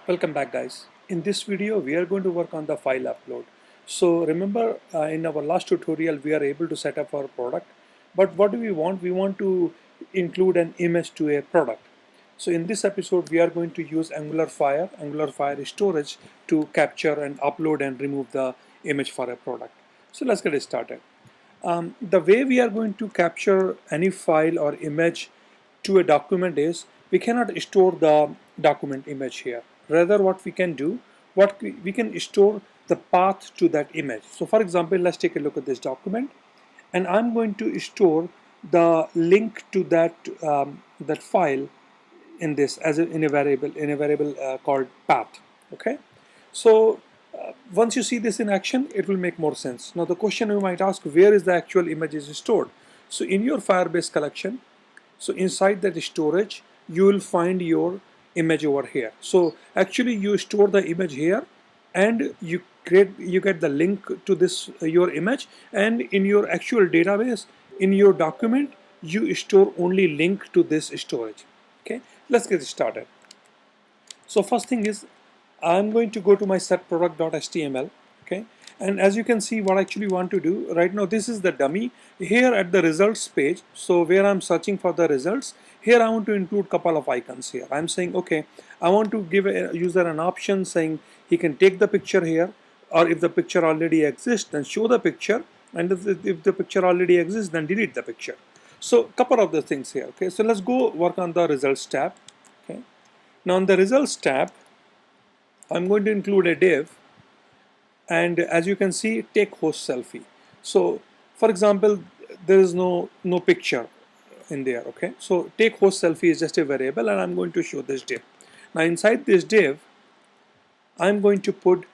Welcome back, guys. In this video we are going to work on the file upload. So remember, in our last tutorial we are able to set up our product, but what do we want? We want to include an image to a product. So in this episode we are going to use AngularFireStorage to capture and upload and remove the image for a product. So let's get it started. The way we are going to capture any file or image to a document is we cannot store the document image here. Rather, what we can do, we can store the path to that image. So for example, let's take a look at this document, and I'm going to store the link to that file in this as in a variable called path. Okay, so once you see this in action, it will make more sense. Now the question you might ask, where is the actual image is stored? So in your Firebase collection, so inside that storage, you will find your image over here. So actually you store the image here, and you get the link to this your image, and in your actual database, in your document, you store only link to this storage. Okay, let's get started. So first thing is, I'm going to go to my setProduct.html. Okay, and as you can see, what I actually want to do right now, this is the dummy here at the results page. So where I'm searching for the results, here I want to include couple of icons here. I'm saying, okay, I want to give a user an option saying he can take the picture here, or if the picture already exists, then show the picture, and if the picture already exists, then delete the picture. So couple of the things here. Okay, so let's go work on the results tab. Okay, now in the results tab, I'm going to include a div, and as you can see, take host selfie. So for example, there is no picture in there. Okay, so take host selfie is just a variable, and I'm going to show this div. Now inside this div, I'm going to put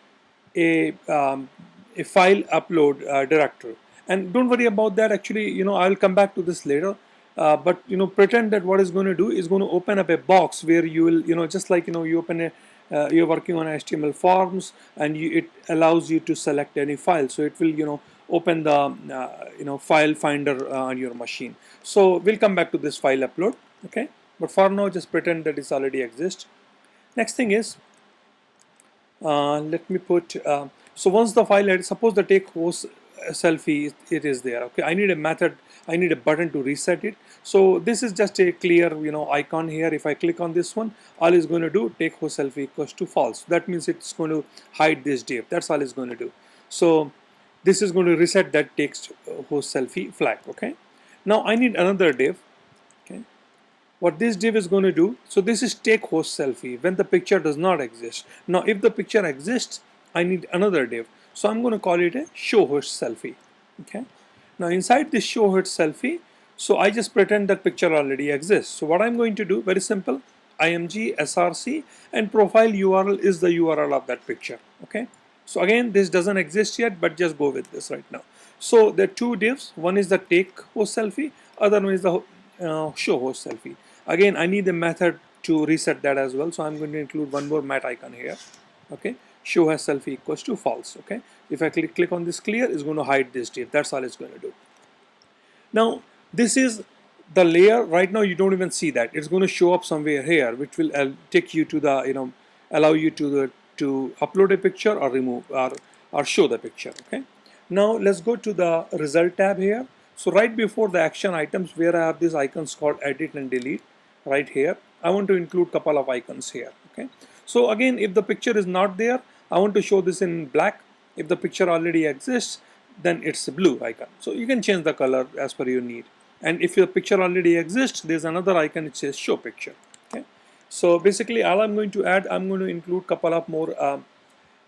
a file upload directory, and don't worry about that. Actually, I'll come back to this later. But pretend that what it's going to do is going to open up a box where you will, just like you open a you're working on HTML forms, and it allows you to select any file. So it will open the file finder on your machine. So we'll come back to this file upload. Okay, but for now just pretend that it's already exists. Next thing is, let me put so once the file, suppose the take host selfie, it is there. Okay, I need a method, I need a button to reset it. So this is just a clear icon here. If I click on this one, all it's going to do, take host selfie equals to false. That means it's going to hide this div. That's all it's going to do. So this is going to reset that takes host selfie flag. Okay, now I need another div. Okay, what this div is going to do, so this is take host selfie when the picture does not exist. Now if the picture exists, I need another div. So I'm going to call it a show host selfie. Okay, now inside this show host selfie, so I just pretend that picture already exists. So what I'm going to do, very simple, img src, and profile URL is the URL of that picture. Okay, so again, this doesn't exist yet, but just go with this right now. So there are two divs. One is the take host selfie, other one is the show host selfie. Again, I need a method to reset that as well, so I'm going to include one more mat icon here. Okay, show host selfie equals to false. Okay, if I click on this clear, it's going to hide this div. That's all it's going to do. Now this is the layer. Right now you don't even see that. It's going to show up somewhere here, which will take you to the allow you to upload a picture or remove or show the picture. Okay, now let's go to the result tab here. So right before the action items, where I have these icons called edit and delete, right here, I want to include couple of icons here. Okay, so again, if the picture is not there, I want to show this in black. If the picture already exists, then it's a blue icon. So you can change the color as per your need. And if your picture already exists, there's another icon, it says show picture. Okay, so basically all I'm going to add, I'm going to include couple of more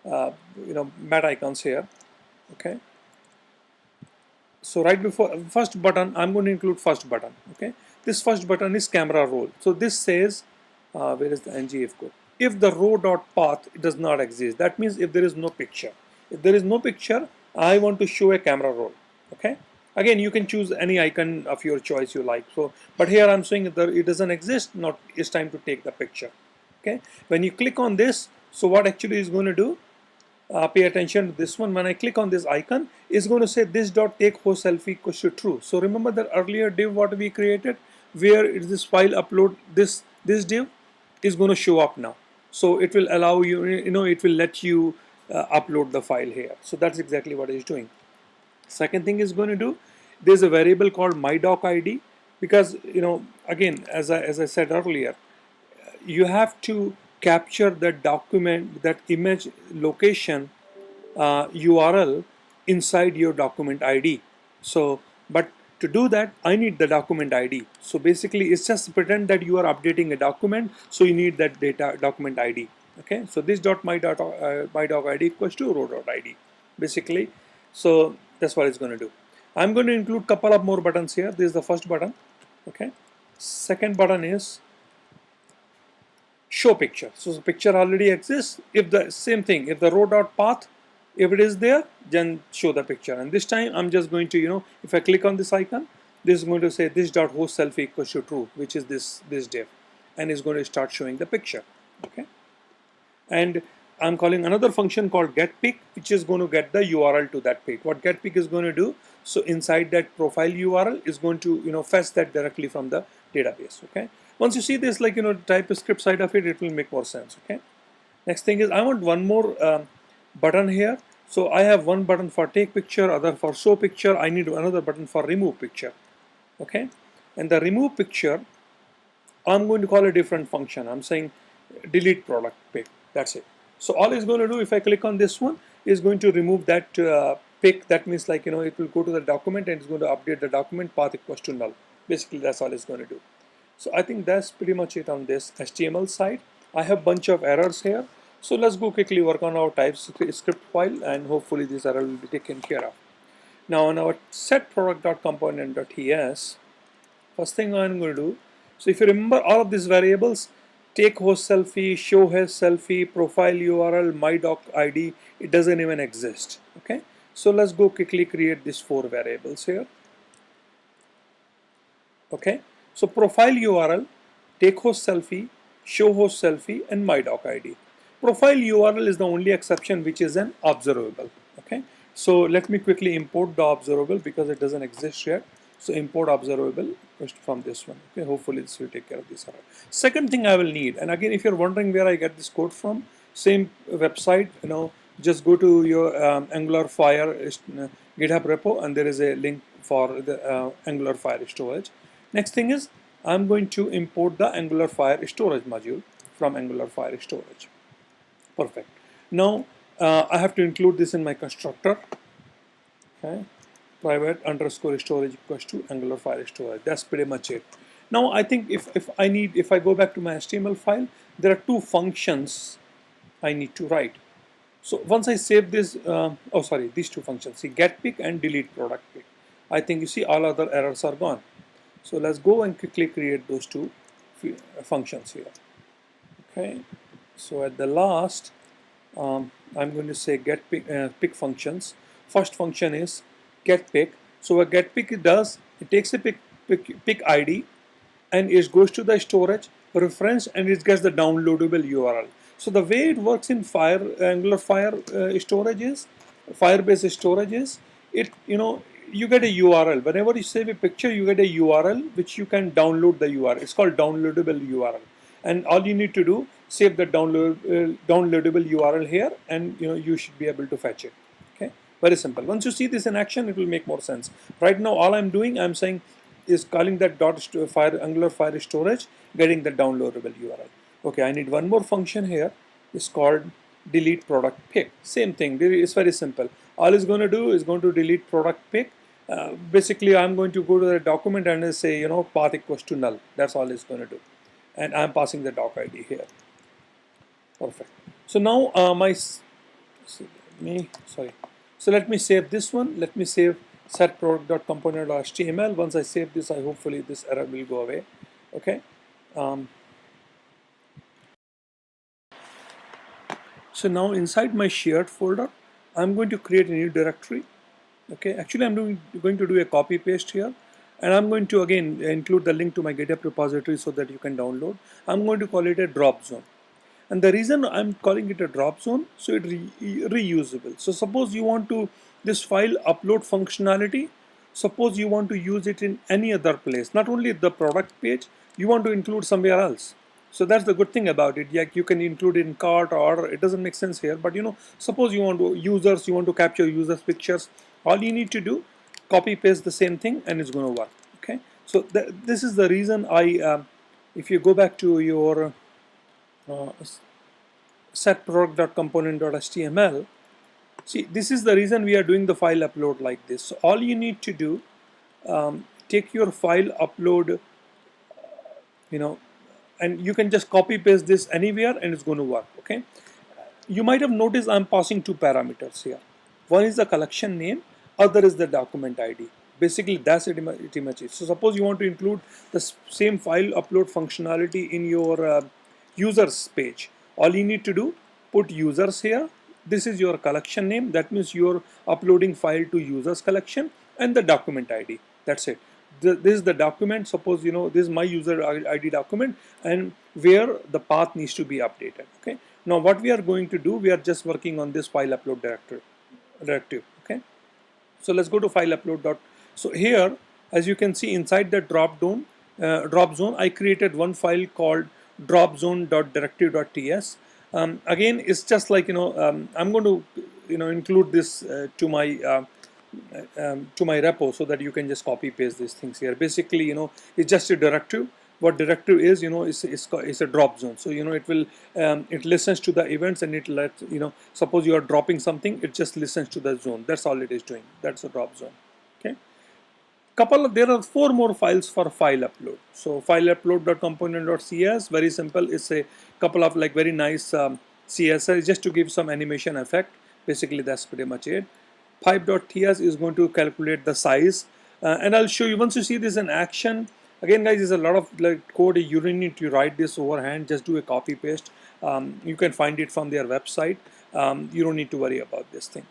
mat icons here. Okay, so right before first button, I'm going to include first button. Okay, this first button is camera roll. So this says where is the ngif code? If the row.path does not exist, that means if there is no picture. If there is no picture, I want to show a camera roll. Okay, again, you can choose any icon of your choice you like. So but here I'm saying that it doesn't exist, not it's time to take the picture. Okay, when you click on this, so what actually is going to do, pay attention to this one. When I click on this icon, it's going to say this dot take host selfie equals to true. So remember that earlier div what we created, where is this file upload, this div is going to show up now. So it will allow you, it will let you upload the file here. So that's exactly what it's doing. Second thing is going to do, there's a variable called myDocID, because again, as I said earlier, you have to capture that document, that image location URL inside your document ID. So, but to do that, I need the document ID. So basically, it's just pretend that you are updating a document, so you need that data document ID. Okay, so this my.id equals to row.id, basically. So that's what it's going to do. I'm going to include couple of more buttons here. This is the first button. Okay, second button is show picture. So the picture already exists. If the same thing, if the row.path, if it is there, then show the picture. And this time I'm just going to, if I click on this icon, this is going to say this.host selfie equals to true, which is this div, and it's going to start showing the picture. Okay, and I'm calling another function called getPic, which is going to get the URL to that pic. What getPic is going to do, so inside that profile URL is going to fetch that directly from the database. Okay, once you see this, like type a script side of it, it will make more sense. Okay, next thing is I want one more button here. So I have one button for take picture, other for show picture. I need another button for remove picture. Okay, and the remove picture, I'm going to call a different function. I'm saying delete product pic. That's it. So all it's going to do, if I click on this one, is going to remove that pic. That means, like it will go to the document and it's going to update the document path equals to null. Basically, that's all it's going to do. So I think that's pretty much it on this HTML side. I have bunch of errors here. So let's go quickly work on our TypeScript file, and hopefully this error will be taken care of. Now on our setProduct.component.ts, first thing I'm going to do, so if you remember all of these variables, take host selfie, show host selfie, profile URL, myDocID, it doesn't even exist. Okay, so let's go quickly create these 4 variables here. Okay, so profile URL, take host selfie, show host selfie, and myDocID. Profile URL is the only exception which is an observable. Okay, so let me quickly import the observable because it doesn't exist yet. So import observable from this one. Okay, hopefully this will take care of this error. Second thing I will need, and again, if you're wondering where I get this code from, same website, just go to your AngularFire GitHub repo, and there is a link for the AngularFireStorage. Next thing is, I'm going to import the AngularFireStorage module from AngularFireStorage. Perfect. Now I have to include this in my constructor. Okay, private underscore storage equals to AngularFireStorage. That's pretty much it. Now I think if I go back to my HTML file, there are 2 functions I need to write. So once I save this, these 2 functions, see getPic and delete product pic. I think you see all other errors are gone. So let's go and quickly create those 2 functions here. Okay, so at the last, I'm going to say pic functions. First function is getPic. So what getPic does, it takes a pic ID and it goes to the storage reference and it gets the downloadable URL. So the way it works in AngularFire storage is, Firebase storage is, you get a URL. Whenever you save a picture, you get a URL which you can download the URL. It's called downloadable URL. And all you need to do, save the downloadable URL here, and you should be able to fetch it. Okay, very simple. Once you see this in action, it will make more sense. Right now, all I'm doing, I'm saying, is calling that AngularFireStorage, getting the downloadable URL. Okay, I need one more function here. It's called delete product pic. Same thing. It's very simple. All it's going to do is going to delete product pic. Basically, I'm going to go to the document and say, path equals to null. That's all it's going to do. And I'm passing the doc ID here. Perfect. So now So let me save this one. Let me save setProduct.component.html. Once I save this, hopefully this error will go away. Okay. So now inside my shared folder, I'm going to create a new directory. Okay. Actually, I'm going to do a copy paste here. And I'm going to again include the link to my GitHub repository so that you can download. I'm going to call it a drop zone. And the reason I'm calling it a drop zone, so it's reusable. So suppose you want to, this file upload functionality, suppose you want to use it in any other place, not only the product page, you want to include somewhere else. So that's the good thing about it. Like you can include it in cart, or it doesn't make sense here. But suppose you want to you want to capture users' pictures. All you need to do, copy paste the same thing, and it's going to work. Okay. So this is the reason if you go back to your uh, set product.component.html, see, this is the reason we are doing the file upload like this. So all you need to do, take your file upload, you know, and you can just copy paste this anywhere and it's going to work. Okay. You might have noticed I'm passing two parameters here. One is the collection name, other is the document ID. Basically, that's it much is. So suppose you want to include the same file upload functionality in your users page. All you need to do, put users here. This is your collection name. That means you're uploading file to users collection, and the document ID. That's it. This is the document. Suppose this is my user ID document, and where the path needs to be updated. Okay. Now what we are going to do, we are just working on this file upload directive. Okay. So let's go to file upload dot. So here, as you can see, inside the drop zone, I created one file called dropzone.directive.ts. Again, it's just like I'm going to include this to my repo, so that you can just copy paste these things here. Basically, it's just a directive. What directive is, is a drop zone. So it will it listens to the events, and it lets suppose you are dropping something, it just listens to the zone. That's all it is doing. That's a drop zone. Okay. There are four more files for file upload. So file upload.component.cs, very simple. It's a couple of like very nice CSS just to give some animation effect. Basically, that's pretty much it. Pipe.ts is going to calculate the size, and I'll show you once you see this in action. Again, guys, there's a lot of code. You don't need to write this overhand. Just do a copy paste. You can find it from their website. You don't need to worry about this thing.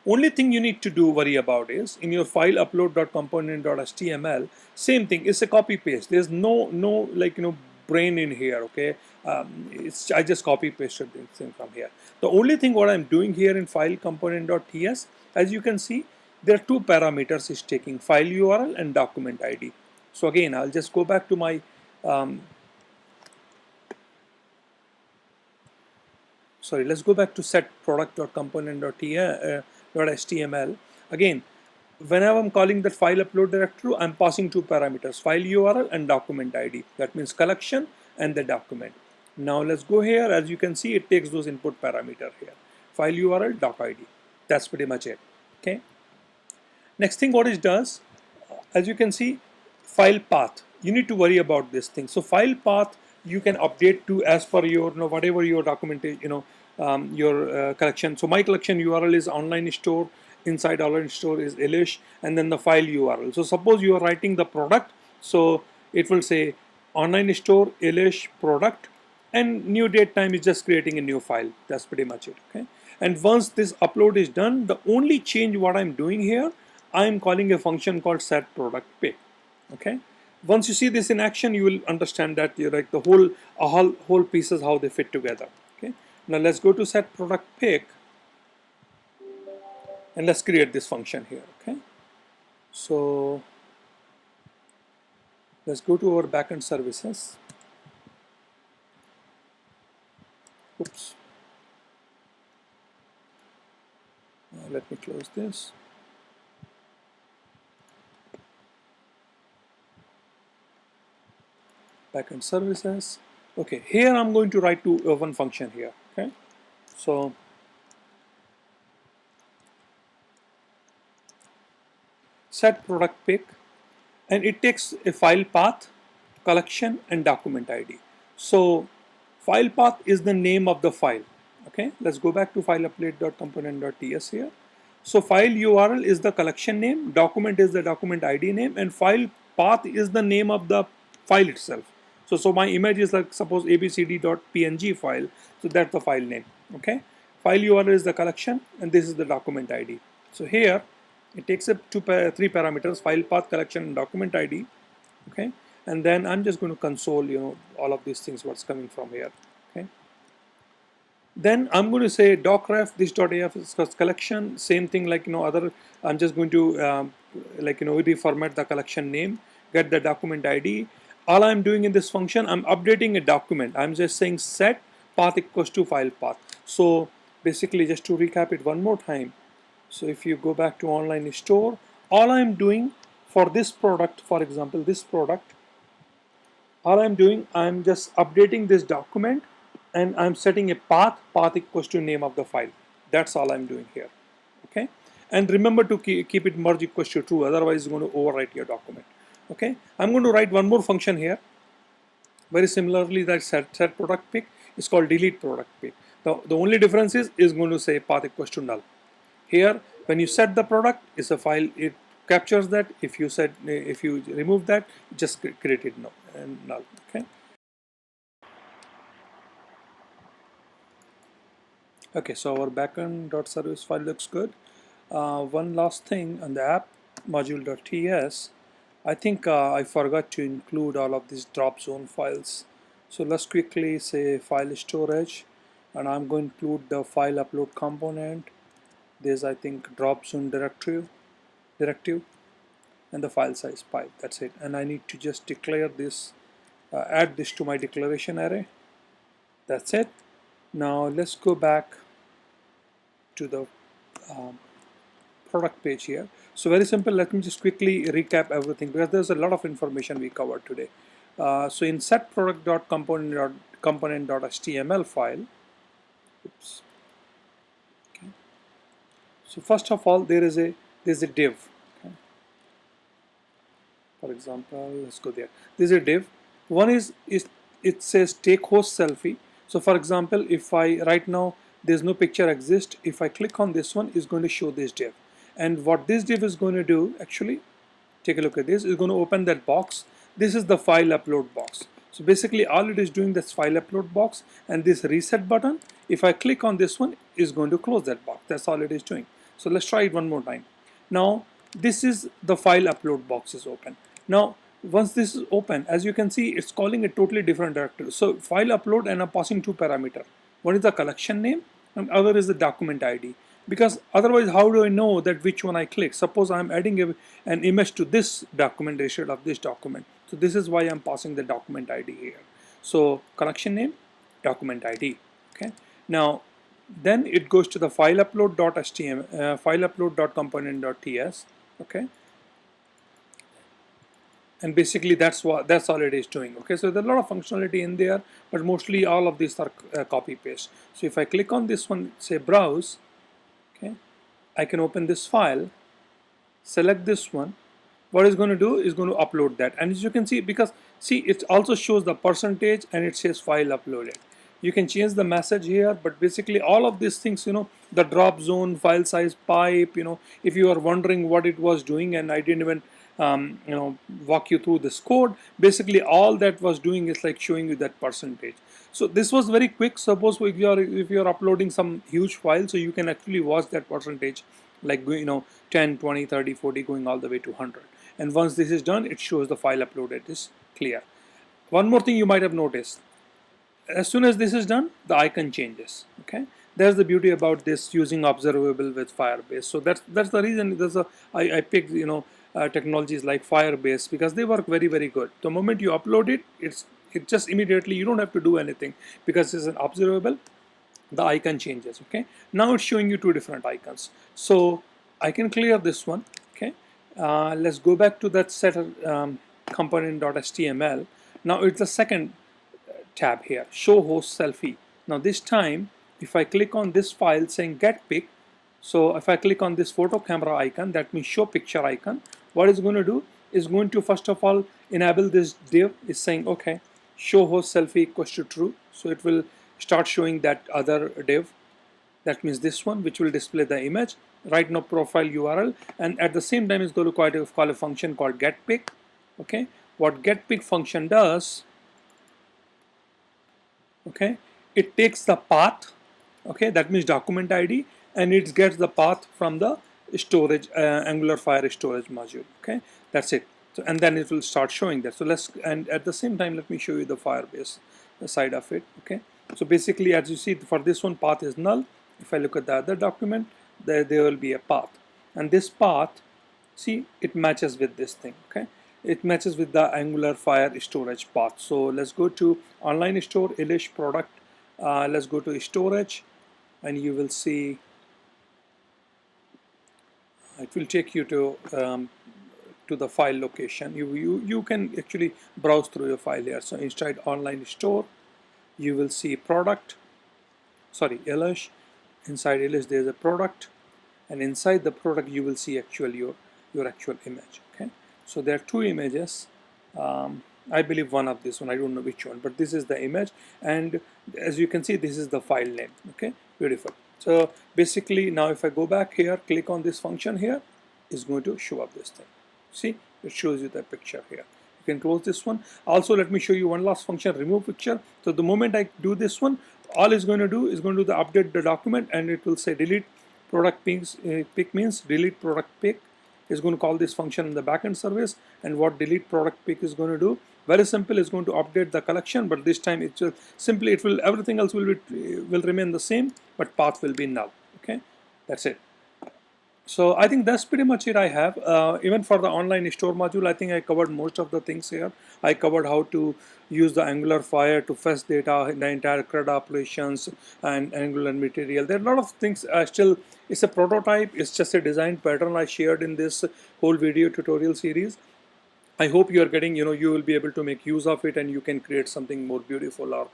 Only thing you need to worry about is in your file upload.component.html, same thing. It's a copy paste. There's no brain in here. Okay, I just copy pasted this thing from here. The only thing what I'm doing here in file component.ts, as you can see, there are two parameters it's taking: file URL and document ID. So again, I'll just go back to my let's go back to set product.component.html. Again, whenever I'm calling that file upload directory, I'm passing two parameters: file URL and document ID. That means collection and the document. Now let's go here. As you can see, it takes those input parameters here: file URL, doc ID. That's pretty much it. Okay. Next thing what it does, as you can see, file path. You need to worry about this thing. So file path you can update to as per your whatever your documentation, your collection. So my collection URL is online store. Inside online store is Elish, and then the file URL. So suppose you are writing the product, so it will say online store Elish product, and new date time is just creating a new file. That's pretty much it. Okay. And once this upload is done, the only change what I'm doing here, I'm calling a function called set product pick. Okay. Once you see this in action, you will understand that the whole pieces how they fit together. Okay. Now let's go to set product pick, and let's create this function here. Okay. So let's go to our backend services. Oops. Let me close this. Backend services. Okay, here I'm going to write to one function here. Okay, so set product pick, and it takes a file path, collection, and document ID. So file path is the name of the file. Okay, let's go back to file update.component.ts here. So file URL is the collection name, document is the document ID name, and file path is the name of the file itself. So my image is like suppose abcd.png file. So that's the file name. Okay, file URL is the collection, and this is the document ID. So here it takes up three parameters: file path, collection, and document ID. Okay, and then I'm just going to console all of these things what's coming from here. Okay, then I'm going to say docref this.af is collection. Same thing like other. I'm just going to reformat the collection name, get the document ID, all I'm doing in this function, I'm updating a document. I'm just saying set path equals to file path. So basically, just to recap it one more time. So if you go back to online store, all I'm doing for this product, for example, this product, all I'm doing, I'm just updating this document and I'm setting a path equals to name of the file. That's all I'm doing here. Okay. And remember to keep it merge equals to true, otherwise it's going to overwrite your document. Okay. I'm going to write one more function here. Very similarly, that set product pick is called delete product pick. The only difference is going to say path equals to null. Here, when you set the product, it's a file. It captures that. If you remove that, just create it null. Okay. Okay. So our backend.service file looks good. One last thing on the app module.ts. I think I forgot to include all of these drop zone files. So let's quickly say file storage, and I'm going to include the file upload component. There's, I think, drop zone directive, and the file size pipe. That's it. And I need to just declare this, add this to my declaration array. That's it. Now let's go back to the product page here. So very simple. Let me just quickly recap everything because there's a lot of information we covered today. So in set product.component.html file, oops. Okay. So first of all, there's a div. Okay. For example, let's go there. There's a div. One is it says take host selfie. So for example, if I right now there's no picture exist, if I click on this one, it's going to show this div. And what this div is going to do, actually, take a look at this, is going to open that box. This is the file upload box. So basically all it is doing, this file upload box, and this reset button, if I click on this one, is going to close that box. That's all it is doing. So let's try it one more time. Now this is the file upload box is open. Now once this is open, as you can see, it's calling a totally different directory. So file upload, and I'm passing two parameters. One is the collection name and other is the document ID. Because otherwise, how do I know that which one I click? Suppose I'm adding an image to this document instead of this document. So this is why I'm passing the document ID here. So collection name, document ID. Okay. Now then it goes to the file upload.html, file upload.component.ts. Okay. And basically that's all it is doing. Okay, so there's a lot of functionality in there, but mostly all of these are copy paste. So if I click on this one, say browse, okay, I can open this file, select this one. What it's going to do is going to upload that, and as you can see, because see, it also shows the percentage and it says file uploaded. You can change the message here, but basically all of these things, the drop zone, file size pipe, if you are wondering what it was doing, and I didn't even walk you through this code, basically all that was doing is like showing you that percentage. So this was very quick. Suppose if you're uploading some huge file, so you can actually watch that percentage, like 10, 20, 30, 40, going all the way to 100. And once this is done, it shows the file uploaded is clear. One more thing you might have noticed, as soon as this is done, the icon changes. Okay, that's the beauty about this, using observable with Firebase. So that's the reason I picked technologies like Firebase, because they work very, very good. The moment you upload it, it just immediately, you don't have to do anything, because it's an observable, the icon changes. Okay, now it's showing you two different icons. So I can clear this one. Okay, let's go back to that set component.html. Now it's the second tab here, show host selfie. Now this time, if I click on this file saying get pic, so if I click on this photo camera icon, that means show picture icon, what it's going to do is going to first of all enable this div, is saying okay, show host selfie equals to true. So it will start showing that other div, that means this one, which will display the image, right now profile URL, and at the same time it's going to call a function called getPic. Okay, what getPic function does, okay, it takes the path, okay, that means document ID, and it gets the path from the storage AngularFireStorage module. Okay, that's it. So, and then it will start showing that. So and at the same time, let me show you the Firebase side of it. Okay, so basically, as you see, for this one, path is null. If I look at the other document, there will be a path, and this path, see, it matches with this thing. Okay, it matches with the AngularFireStorage path. So let's go to online store, Elish product. Let's go to storage, and you will see it will take you to the file location. You can actually browse through your file here. So inside online store, you will see product. Sorry, Elish. Inside Elish, there is a product, and inside the product you will see your actual image. Okay, so there are two images. I believe one of this one, I don't know which one, but this is the image, and as you can see, this is the file name. Okay, beautiful. So basically now if I go back here, click on this function here, it's going to show up this thing. See, it shows you the picture here. You can close this one. Also, let me show you one last function, remove picture. So the moment I do this one, all it's going to do is going to update the document, and it will say delete product pic means delete product pic. Is going to call this function in the backend service, and what delete product pic is going to do, very simple, is going to update the collection, but this time it will simply, it will, everything else will remain the same, but path will be null. Okay, that's it. So I think that's pretty much it I have. Even for the online store module, I think I covered most of the things here. I covered how to use the Angular Fire to fetch data, the entire CRUD operations, and Angular material. There are a lot of things still. It's a prototype. It's just a design pattern I shared in this whole video tutorial series. I hope you are getting, you will be able to make use of it, and you can create something more beautiful or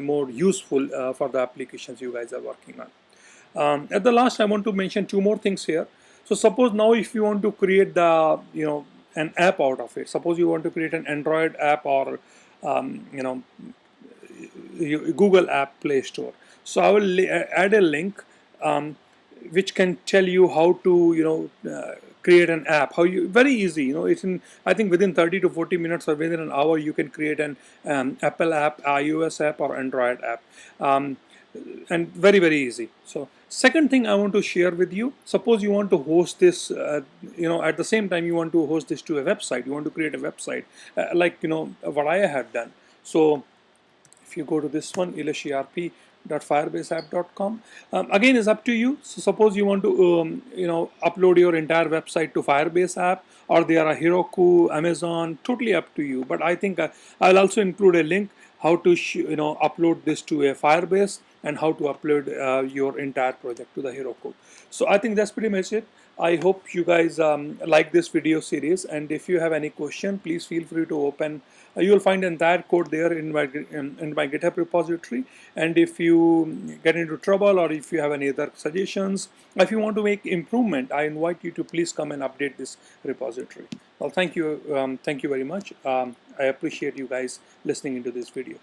more useful for the applications you guys are working on. At the last, I want to mention two more things here. So suppose now if you want to create the, an app out of it. Suppose you want to create an Android app or, Google App Play Store. So I will add a link which can tell you how to, create an app. How you, very easy, it's in, I think within 30 to 40 minutes or within an hour, you can create an Apple app, iOS app, or Android app. And very, very easy. So second thing I want to share with you, suppose you want to host this, at the same time you want to host this to a website, you want to create a website, like, what I have done. So if you go to this one, ilishERP.firebaseapp.com, again, is up to you. So suppose you want to, upload your entire website to Firebase app, or they are a Heroku, Amazon, totally up to you. But I think I'll also include a link how to upload this to a Firebase, and how to upload your entire project to the Heroku. So I think that's pretty much it. I hope you guys like this video series, and if you have any question, please feel free to open. You will find entire code there in my GitHub repository. And if you get into trouble, or if you have any other suggestions, if you want to make improvement, I invite you to please come and update this repository. Well, thank you very much. I appreciate you guys listening into this video.